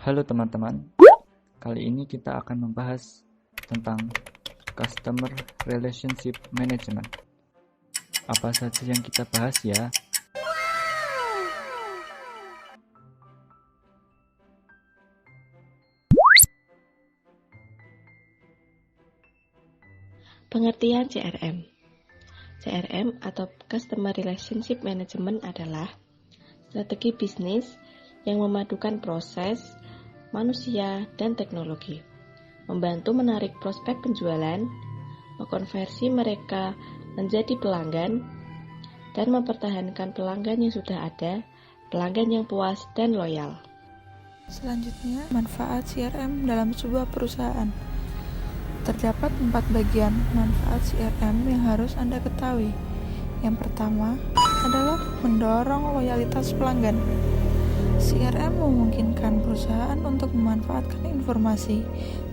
Halo teman-teman, kali ini kita akan membahas tentang Customer Relationship Management. Apa saja yang kita bahas ya? Pengertian CRM. CRM atau Customer Relationship Management adalah strategi bisnis yang memadukan proses, manusia, dan teknologi, membantu menarik prospek penjualan, mengkonversi mereka menjadi pelanggan, dan mempertahankan pelanggan yang sudah ada, pelanggan yang puas dan loyal. Selanjutnya, manfaat CRM dalam sebuah perusahaan. Terdapat 4 bagian manfaat CRM yang harus Anda ketahui. Yang pertama adalah mendorong loyalitas pelanggan. CRM memungkinkan perusahaan untuk memanfaatkan informasi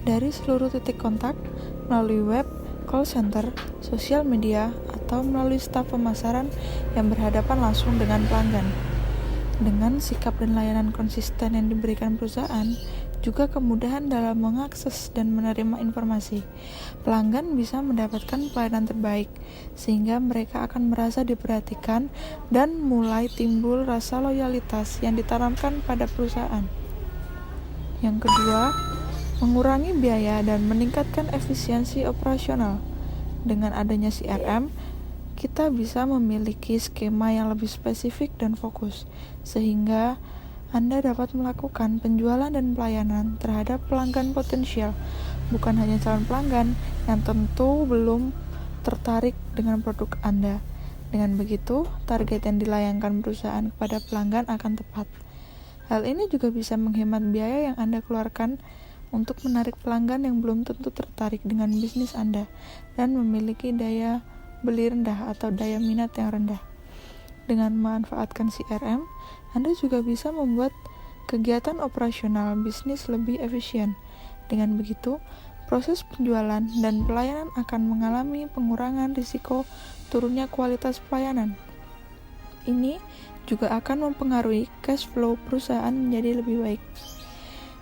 dari seluruh titik kontak melalui web, call center, sosial media, atau melalui staf pemasaran yang berhadapan langsung dengan pelanggan. Dengan sikap dan layanan konsisten yang diberikan perusahaan, juga kemudahan dalam mengakses dan menerima informasi. Pelanggan bisa mendapatkan pelayanan terbaik, sehingga mereka akan merasa diperhatikan dan mulai timbul rasa loyalitas yang ditanamkan pada perusahaan. Yang kedua, mengurangi biaya dan meningkatkan efisiensi operasional. Dengan adanya CRM, kita bisa memiliki skema yang lebih spesifik dan fokus, sehingga Anda dapat melakukan penjualan dan pelayanan terhadap pelanggan potensial, bukan hanya calon pelanggan yang tentu belum tertarik dengan produk Anda. Dengan begitu, target yang dilayangkan perusahaan kepada pelanggan akan tepat. Hal ini juga bisa menghemat biaya yang Anda keluarkan untuk menarik pelanggan yang belum tentu tertarik dengan bisnis Anda dan memiliki daya beli rendah atau daya minat yang rendah. Dengan memanfaatkan CRM, Anda juga bisa membuat kegiatan operasional bisnis lebih efisien. Dengan begitu, proses penjualan dan pelayanan akan mengalami pengurangan risiko turunnya kualitas pelayanan. Ini juga akan mempengaruhi cash flow perusahaan menjadi lebih baik.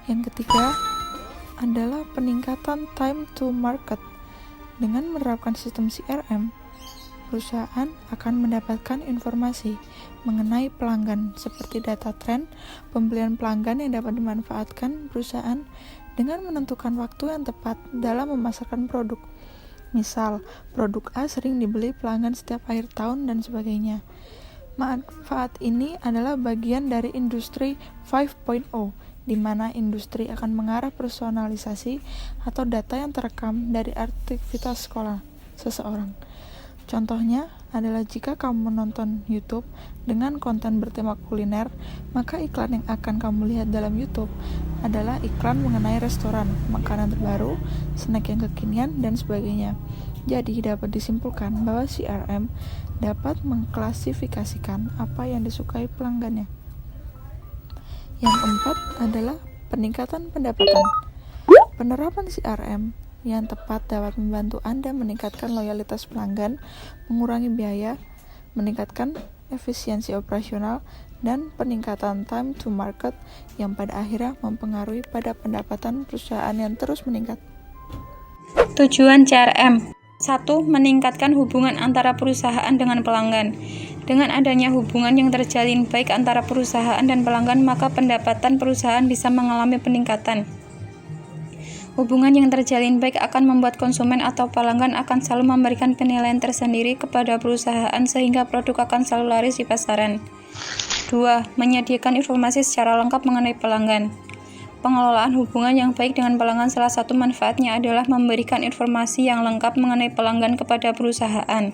Yang ketiga adalah peningkatan time to market. Dengan menerapkan sistem CRM, perusahaan akan mendapatkan informasi mengenai pelanggan seperti data tren pembelian pelanggan yang dapat dimanfaatkan perusahaan dengan menentukan waktu yang tepat dalam memasarkan produk. Misal, produk A sering dibeli pelanggan setiap akhir tahun dan sebagainya. Manfaat ini adalah bagian dari industri 5.0, di mana industri akan mengarah personalisasi atau data yang terekam dari aktivitas sekolah seseorang. Contohnya adalah jika kamu menonton YouTube dengan konten bertema kuliner, maka iklan yang akan kamu lihat dalam YouTube adalah iklan mengenai restoran, makanan terbaru, snack yang kekinian, dan sebagainya. Jadi dapat disimpulkan bahwa CRM dapat mengklasifikasikan apa yang disukai pelanggannya. Yang keempat adalah peningkatan pendapatan. Penerapan CRM yang tepat dapat membantu Anda meningkatkan loyalitas pelanggan, mengurangi biaya, meningkatkan efisiensi operasional, dan peningkatan time to market yang pada akhirnya mempengaruhi pada pendapatan perusahaan yang terus meningkat. Tujuan CRM 1. Meningkatkan hubungan antara perusahaan dengan pelanggan. Dengan adanya hubungan yang terjalin baik antara perusahaan dan pelanggan, maka pendapatan perusahaan bisa mengalami peningkatan. Hubungan yang terjalin baik akan membuat konsumen atau pelanggan akan selalu memberikan penilaian tersendiri kepada perusahaan sehingga produk akan selalu laris di pasaran. 2. Menyediakan informasi secara lengkap mengenai pelanggan. Pengelolaan hubungan yang baik dengan pelanggan salah satu manfaatnya adalah memberikan informasi yang lengkap mengenai pelanggan kepada perusahaan.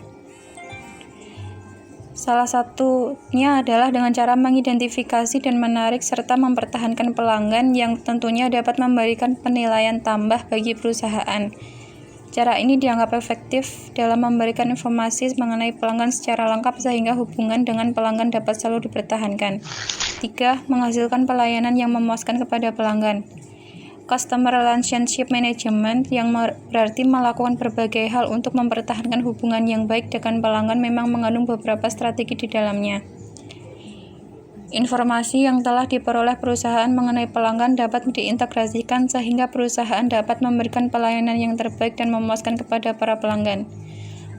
Salah satunya adalah dengan cara mengidentifikasi dan menarik serta mempertahankan pelanggan yang tentunya dapat memberikan penilaian tambah bagi perusahaan. Cara ini dianggap efektif dalam memberikan informasi mengenai pelanggan secara lengkap sehingga hubungan dengan pelanggan dapat selalu dipertahankan. 3. Menghasilkan pelayanan yang memuaskan kepada pelanggan. Customer Relationship Management yang berarti melakukan berbagai hal untuk mempertahankan hubungan yang baik dengan pelanggan memang mengandung beberapa strategi di dalamnya. Informasi yang telah diperoleh perusahaan mengenai pelanggan dapat diintegrasikan sehingga perusahaan dapat memberikan pelayanan yang terbaik dan memuaskan kepada para pelanggan.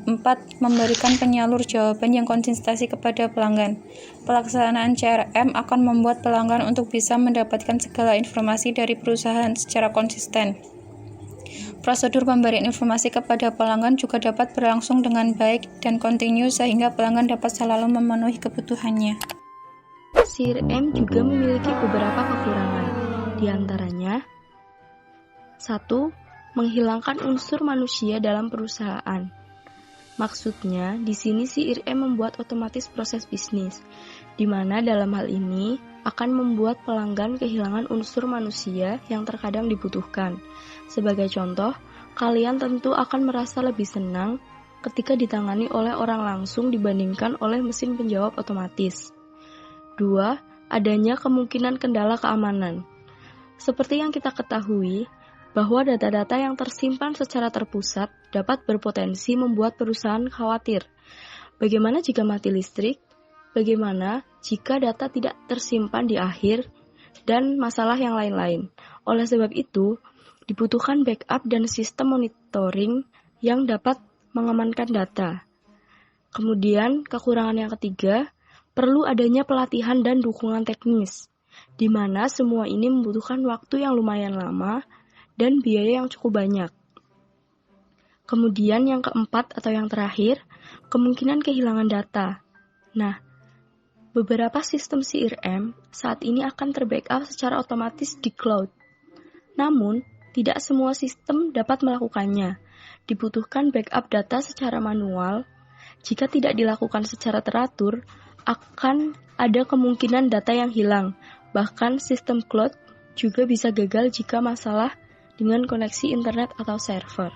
4. Memberikan penyalur jawaban yang konsistensi kepada pelanggan. Pelaksanaan CRM akan membuat pelanggan untuk bisa mendapatkan segala informasi dari perusahaan secara konsisten. Prosedur pemberian informasi kepada pelanggan juga dapat berlangsung dengan baik dan kontinu sehingga pelanggan dapat selalu memenuhi kebutuhannya. CRM juga memiliki beberapa kekurangan, di antaranya 1. Menghilangkan unsur manusia dalam perusahaan. Maksudnya, di sini CRM membuat otomatis proses bisnis, di mana dalam hal ini akan membuat pelanggan kehilangan unsur manusia yang terkadang dibutuhkan. Sebagai contoh, kalian tentu akan merasa lebih senang ketika ditangani oleh orang langsung dibandingkan oleh mesin penjawab otomatis. 2. Adanya kemungkinan kendala keamanan. Seperti yang kita ketahui, bahwa data-data yang tersimpan secara terpusat dapat berpotensi membuat perusahaan khawatir. Bagaimana jika mati listrik? Bagaimana jika data tidak tersimpan di akhir? Dan masalah yang lain-lain. Oleh sebab itu, dibutuhkan backup dan sistem monitoring yang dapat mengamankan data. Kemudian, kekurangan yang ketiga, perlu adanya pelatihan dan dukungan teknis, di mana semua ini membutuhkan waktu yang lumayan lama dan biaya yang cukup banyak. Kemudian yang keempat atau yang terakhir, kemungkinan kehilangan data. Nah, beberapa sistem CRM saat ini akan terbackup secara otomatis di cloud. Namun, tidak semua sistem dapat melakukannya. Dibutuhkan backup data secara manual. Jika tidak dilakukan secara teratur, akan ada kemungkinan data yang hilang. Bahkan sistem cloud juga bisa gagal jika masalah dengan koneksi internet atau server.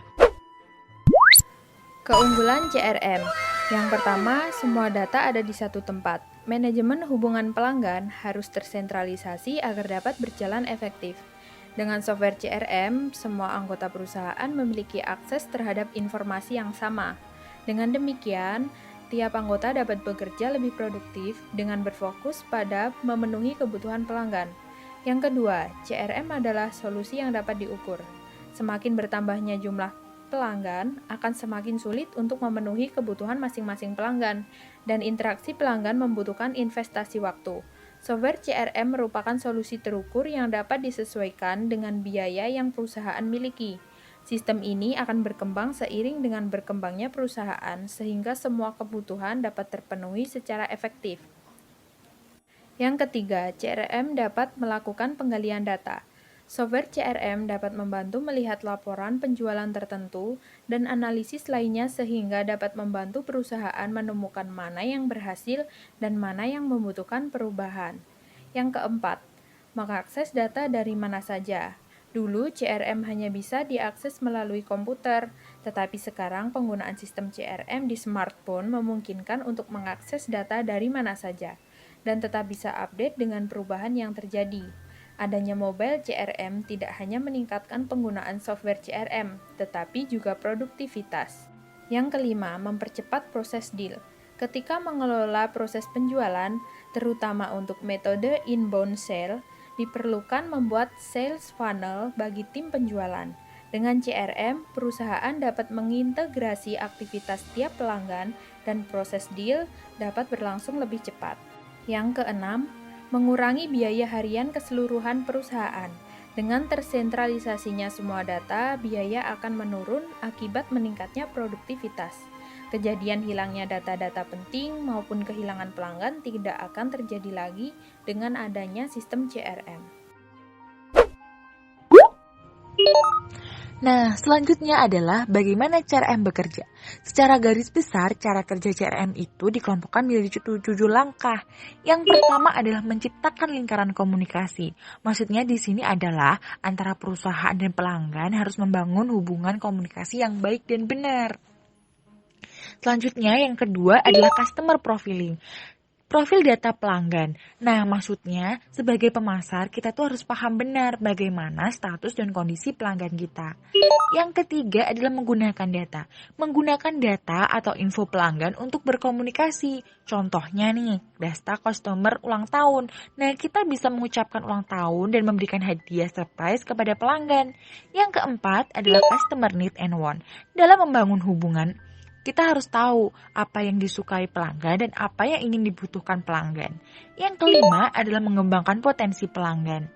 Keunggulan CRM. Yang pertama, semua data ada di satu tempat. Manajemen hubungan pelanggan harus tersentralisasi agar dapat berjalan efektif. Dengan software CRM, semua anggota perusahaan memiliki akses terhadap informasi yang sama. Dengan demikian, tiap anggota dapat bekerja lebih produktif dengan berfokus pada memenuhi kebutuhan pelanggan. Yang kedua, CRM adalah solusi yang dapat diukur. Semakin bertambahnya jumlah pelanggan, akan semakin sulit untuk memenuhi kebutuhan masing-masing pelanggan, dan interaksi pelanggan membutuhkan investasi waktu. Software CRM merupakan solusi terukur yang dapat disesuaikan dengan biaya yang perusahaan miliki. Sistem ini akan berkembang seiring dengan berkembangnya perusahaan, sehingga semua kebutuhan dapat terpenuhi secara efektif. Yang ketiga, CRM dapat melakukan penggalian data. Software CRM dapat membantu melihat laporan penjualan tertentu dan analisis lainnya sehingga dapat membantu perusahaan menemukan mana yang berhasil dan mana yang membutuhkan perubahan. Yang keempat, mengakses data dari mana saja. Dulu CRM hanya bisa diakses melalui komputer, tetapi sekarang penggunaan sistem CRM di smartphone memungkinkan untuk mengakses data dari mana saja dan tetap bisa update dengan perubahan yang terjadi. Adanya mobile CRM tidak hanya meningkatkan penggunaan software CRM, tetapi juga produktivitas. Yang kelima, mempercepat proses deal. Ketika mengelola proses penjualan, terutama untuk metode inbound sale, diperlukan membuat sales funnel bagi tim penjualan. Dengan CRM, perusahaan dapat mengintegrasi aktivitas tiap pelanggan dan proses deal dapat berlangsung lebih cepat. Yang keenam, mengurangi biaya harian keseluruhan perusahaan. Dengan tersentralisasinya semua data, biaya akan menurun akibat meningkatnya produktivitas. Kejadian hilangnya data-data penting maupun kehilangan pelanggan tidak akan terjadi lagi dengan adanya sistem CRM. Nah, selanjutnya adalah bagaimana CRM bekerja. Secara garis besar, cara kerja CRM itu dikelompokkan menjadi 7 langkah. Yang pertama adalah menciptakan lingkaran komunikasi. Maksudnya di sini adalah antara perusahaan dan pelanggan harus membangun hubungan komunikasi yang baik dan benar. Selanjutnya, yang kedua adalah customer profiling. Profil data pelanggan. Nah, maksudnya sebagai pemasar kita tuh harus paham benar bagaimana status dan kondisi pelanggan kita. Yang ketiga adalah menggunakan data. Menggunakan data atau info pelanggan untuk berkomunikasi. Contohnya nih, data customer ulang tahun. Nah, kita bisa mengucapkan ulang tahun dan memberikan hadiah surprise kepada pelanggan. Yang keempat adalah customer need and want. Dalam membangun hubungan, kita harus tahu apa yang disukai pelanggan dan apa yang ingin dibutuhkan pelanggan. Yang kelima adalah mengembangkan potensi pelanggan.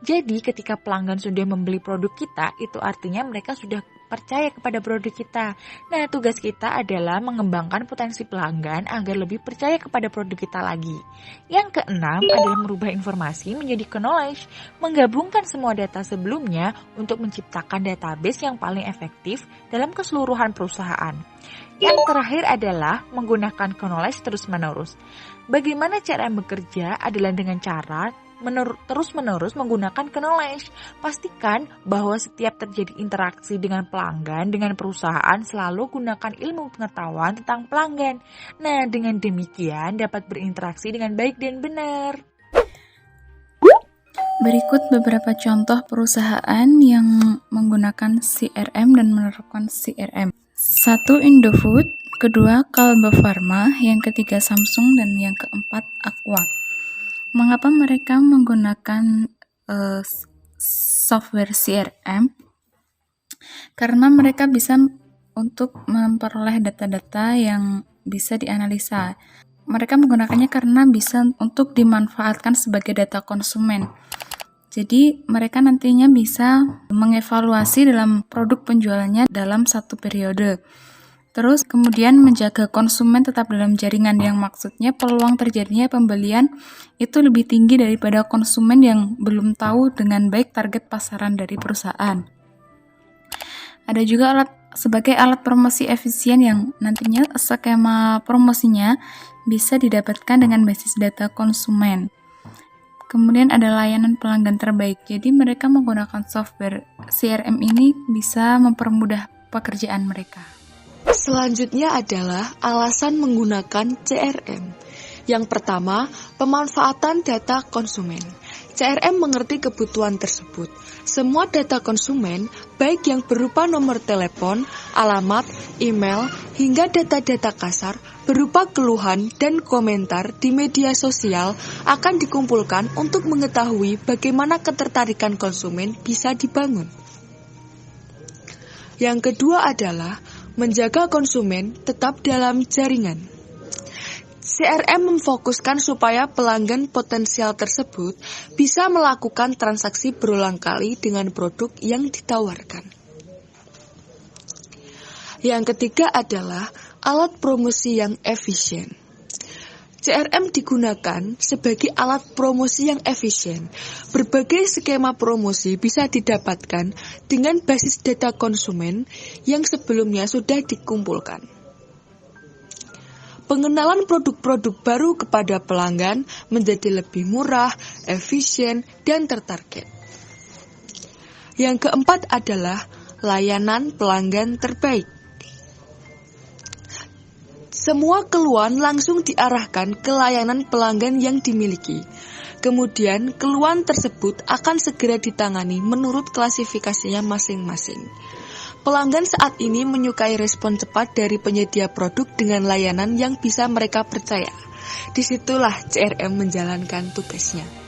Jadi ketika pelanggan sudah membeli produk kita, itu artinya mereka sudah percaya kepada produk kita. Nah, tugas kita adalah mengembangkan potensi pelanggan agar lebih percaya kepada produk kita lagi. Yang keenam adalah merubah informasi menjadi knowledge, menggabungkan semua data sebelumnya untuk menciptakan database yang paling efektif dalam keseluruhan perusahaan. Yang terakhir adalah menggunakan knowledge terus-menerus. Bagaimana cara bekerja adalah dengan cara terus-menerus menggunakan knowledge. Pastikan bahwa setiap terjadi interaksi dengan pelanggan, dengan perusahaan, selalu gunakan ilmu pengetahuan tentang pelanggan. Nah, dengan demikian dapat berinteraksi dengan baik dan benar. Berikut beberapa contoh perusahaan yang menggunakan CRM dan menerapkan CRM. 1. Indofood, kedua Kalbe Pharma, yang ketiga Samsung, dan yang keempat Aqua. Mengapa mereka menggunakan software CRM? Karena mereka bisa untuk memperoleh data-data yang bisa dianalisa. Mereka menggunakannya karena bisa untuk dimanfaatkan sebagai data konsumen. Jadi mereka nantinya bisa mengevaluasi dalam produk penjualannya dalam satu periode. Terus kemudian menjaga konsumen tetap dalam jaringan, yang maksudnya peluang terjadinya pembelian itu lebih tinggi daripada konsumen yang belum tahu dengan baik target pasaran dari perusahaan. Ada juga sebagai alat promosi efisien yang nantinya skema promosinya bisa didapatkan dengan basis data konsumen. Kemudian ada layanan pelanggan terbaik. Jadi mereka menggunakan software CRM ini bisa mempermudah pekerjaan mereka. Selanjutnya adalah alasan menggunakan CRM. Yang pertama, pemanfaatan data konsumen. CRM mengerti kebutuhan tersebut. Semua data konsumen, baik yang berupa nomor telepon, alamat, email, hingga data-data kasar, berupa keluhan dan komentar di media sosial akan dikumpulkan untuk mengetahui bagaimana ketertarikan konsumen bisa dibangun. Yang kedua adalah menjaga konsumen tetap dalam jaringan. CRM memfokuskan supaya pelanggan potensial tersebut bisa melakukan transaksi berulang kali dengan produk yang ditawarkan. Yang ketiga adalah alat promosi yang efisien. CRM digunakan sebagai alat promosi yang efisien. Berbagai skema promosi bisa didapatkan dengan basis data konsumen yang sebelumnya sudah dikumpulkan. Pengenalan produk-produk baru kepada pelanggan menjadi lebih murah, efisien, dan tertarget. Yang keempat adalah layanan pelanggan terbaik. Semua keluhan langsung diarahkan ke layanan pelanggan yang dimiliki. Kemudian, keluhan tersebut akan segera ditangani menurut klasifikasinya masing-masing. Pelanggan saat ini menyukai respon cepat dari penyedia produk dengan layanan yang bisa mereka percaya. Disitulah CRM menjalankan tugasnya.